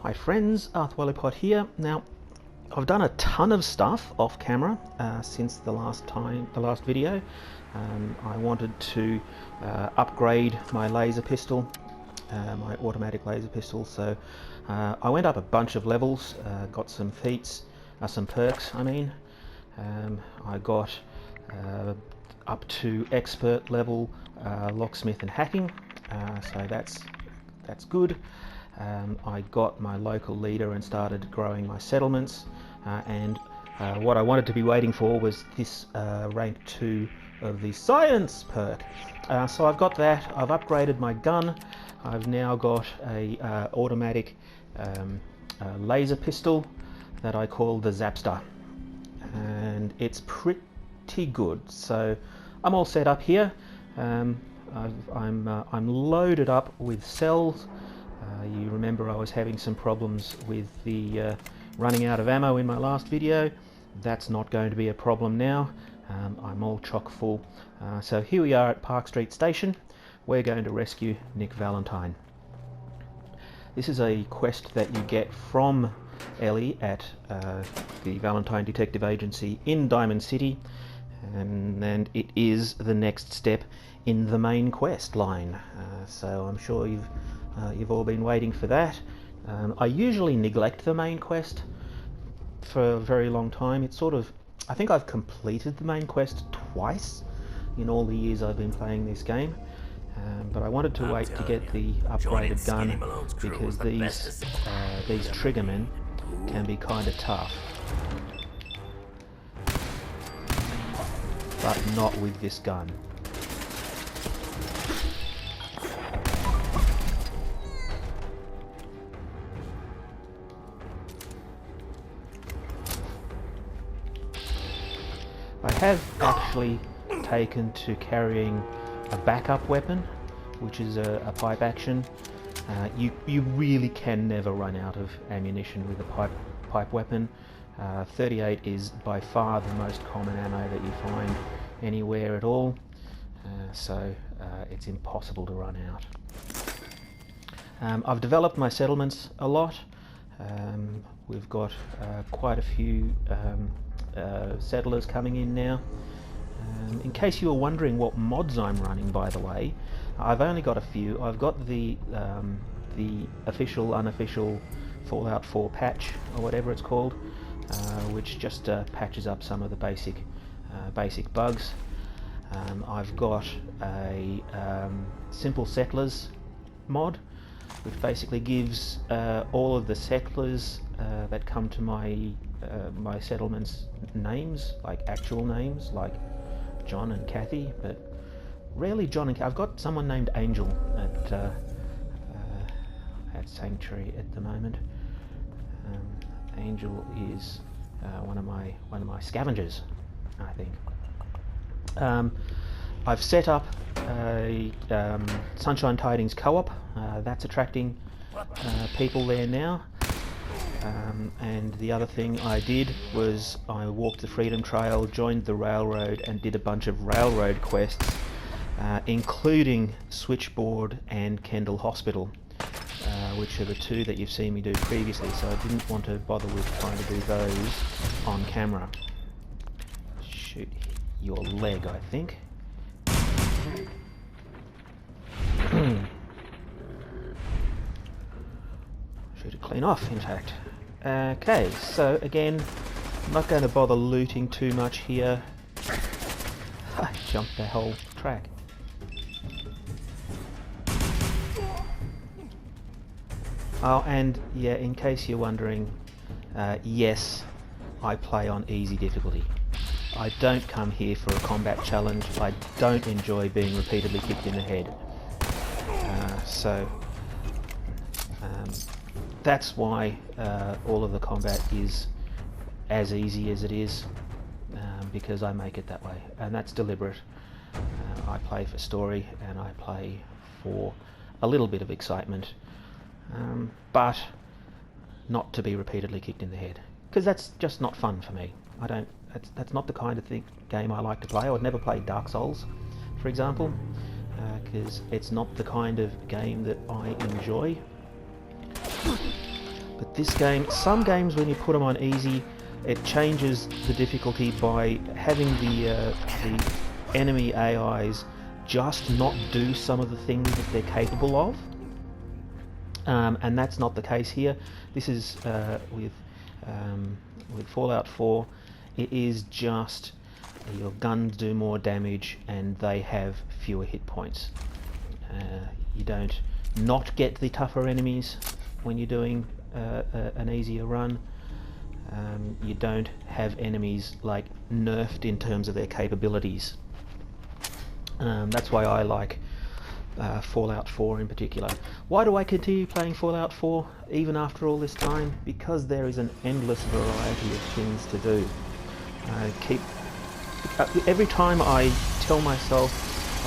Hi friends, Arthwellipod here. Now, I've done a ton of stuff off camera since the last video. I wanted to upgrade my laser pistol, my automatic laser pistol. So I went up a bunch of levels, got some feats, some perks. I got up to expert level locksmith and hacking, so that's good. I got my local leader and started growing my settlements, and what I wanted to be waiting for was this rank 2 of the science perk. So I've got that. I've upgraded my gun. I've now got a automatic laser pistol that I call the Zapster, and it's pretty good. So I'm all set up here. I'm loaded up with cells. You remember I was having some problems with the running out of ammo in my last video. That's not going to be a problem now. I'm all chock full. So here we are at Park Street Station. We're going to rescue Nick Valentine. This is a quest that you get from Ellie at the Valentine Detective Agency in Diamond City, and it is the next step in the main quest line. So I'm sure you've all been waiting for that. I usually neglect the main quest for a very long time. It's sort of, I think I've completed the main quest twice in all the years I've been playing this game. But I wanted to wait to get the upgraded gun because these triggermen can be kind of tough. But not with this gun. I have actually taken to carrying a backup weapon, which is a pipe action. You really can never run out of ammunition with a pipe weapon. 38 is by far the most common ammo that you find anywhere at all, so it's impossible to run out. I've developed my settlements a lot. We've got quite a few settlers coming in now. In case you were wondering what mods I'm running, by the way, I've only got a few. I've got the official, unofficial Fallout 4 patch, or whatever it's called, which just patches up some of the basic bugs. I've got a simple settlers mod, which basically gives all of the settlers that come to my settlements names, like actual names, like John and Kathy, but rarely John and Kathy. I've got someone named Angel at Sanctuary at the moment. Angel is one of my scavengers, I think. I've set up a Sunshine Tidings co-op. That's attracting people there now. And the other thing I did was I walked the Freedom Trail, joined the railroad, and did a bunch of railroad quests, including Switchboard and Kendall Hospital, which are the two that you've seen me do previously, so I didn't want to bother with trying to do those on camera. Shoot your leg, I think. Shoot it clean off, in fact. Okay, so again, I'm not going to bother looting too much here. I jumped the whole track. Oh, and yeah, in case you're wondering, yes, I play on easy difficulty. I don't come here for a combat challenge. I don't enjoy being repeatedly kicked in the head. That's why all of the combat is as easy as it is, because I make it that way, and that's deliberate. I play for story, and I play for a little bit of excitement, but not to be repeatedly kicked in the head, because that's just not fun for me. That's not the kind of game I like to play. I would never play Dark Souls, for example, because it's not the kind of game that I enjoy. This game, some games when you put them on easy, it changes the difficulty by having the enemy AIs just not do some of the things that they're capable of. And that's not the case here. This is with Fallout 4. It is just your guns do more damage and they have fewer hit points. You don't not get the tougher enemies when you're doing an easier run. You don't have enemies like nerfed in terms of their capabilities. That's why I like Fallout 4 in particular. Why do I continue playing Fallout 4 even after all this time? Because there is an endless variety of things to do. Every time I tell myself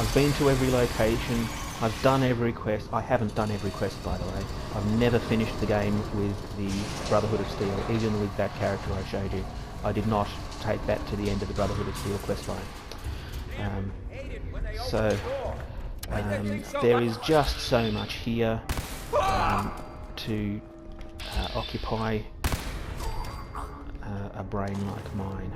I've been to every location, I've done every quest. I haven't done every quest, by the way. I've never finished the game with the Brotherhood of Steel, even with that character I showed you. I did not take that to the end of the Brotherhood of Steel questline. There is just so much here to occupy a brain like mine.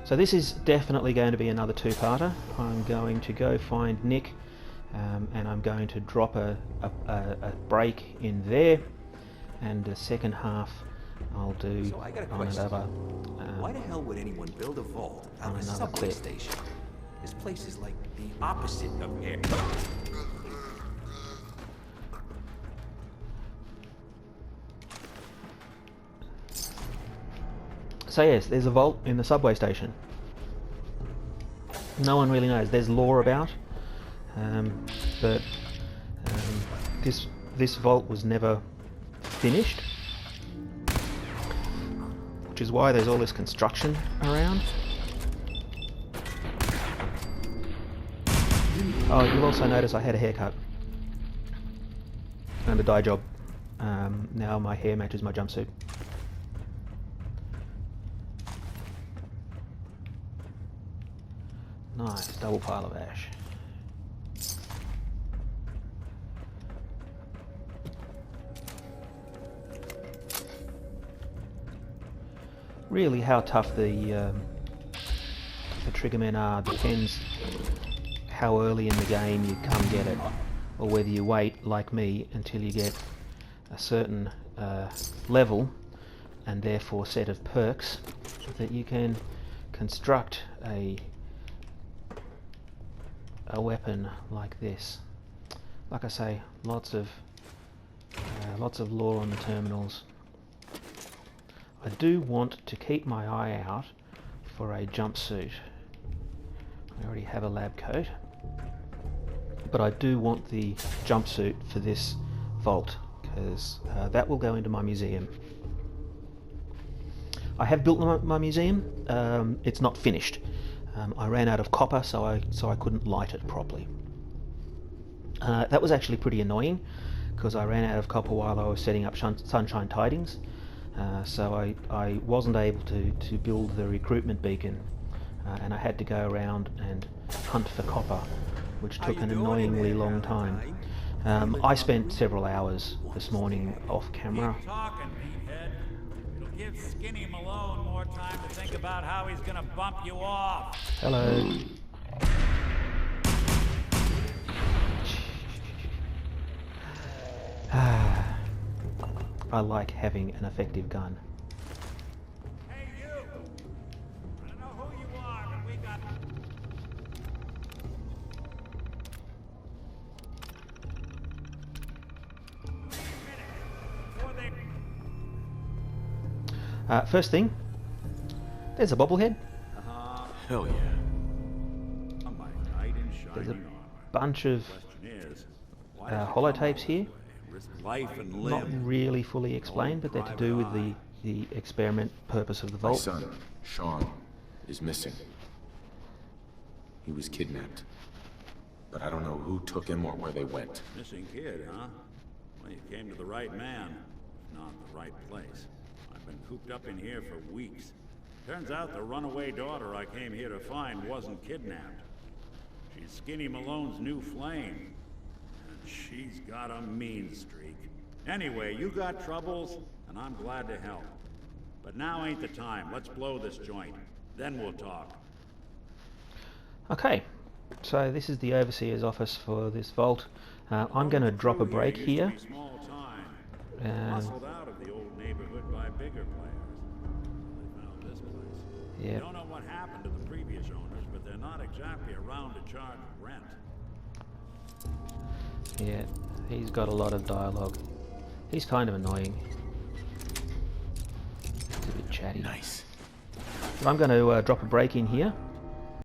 So this is definitely going to be another two-parter. I'm going to go find Nick and I'm going to drop a break in there, and the second half I'll do So I got a on question. another Why the hell would anyone build a vault out of a another subway clip. station? This place is like the opposite of air. So yes, there's a vault in the subway station. No one really knows. There's lore about, but this vault was never finished, which is why there's all this construction around. Oh, you'll also notice I had a haircut and a dye job. Now my hair matches my jumpsuit. Nice, double pile of ash. Really, how tough the triggermen are depends how early in the game you come get it, or whether you wait, like me, until you get a certain level and therefore set of perks that you can construct a weapon like this. Like I say, lots of lore on the terminals. I do want to keep my eye out for a jumpsuit. I already have a lab coat, but I do want the jumpsuit for this vault, because that will go into my museum. I have built my museum. It's not finished. I ran out of copper, so I couldn't light it properly. That was actually pretty annoying, because I ran out of copper while I was setting up Sunshine Tidings. So I wasn't able to build the recruitment beacon, and I had to go around and hunt for copper, which took an annoyingly long time. I spent several hours this morning off camera. Keep talking, meathead. It'll give Skinny Malone more time to think about how he's gonna bump you off. Hello. I like having an effective gun. Hey, you! I don't know who you are, but we got... Before they... First thing, there's a bobblehead. Hell yeah. There's a bunch of holotapes here. Life and Not limb. really fully explained, but they're to do with the experiment purpose of the My vault. son, Sean, is missing. He was kidnapped. But I don't know who took him or where they went. Missing kid, huh? Well, you came to the right man, if not the right place. I've been cooped up in here for weeks. Turns out the runaway daughter I came here to find wasn't kidnapped. She's Skinny Malone's new flame. And She's got a mean streak. Anyway, you got troubles, and I'm glad to help. But now ain't the time. Let's blow this joint. Then we'll talk. Okay, so this is the overseer's office for this vault. I'm going to drop a break here. Muscled out of the old neighborhood by bigger players. They found this place. Yeah. Don't know what happened to the previous owners, but they're not exactly around to charge rent. Yeah, he's got a lot of dialogue. He's kind of annoying. He's a bit chatty. Nice. But I'm going to drop a break in here.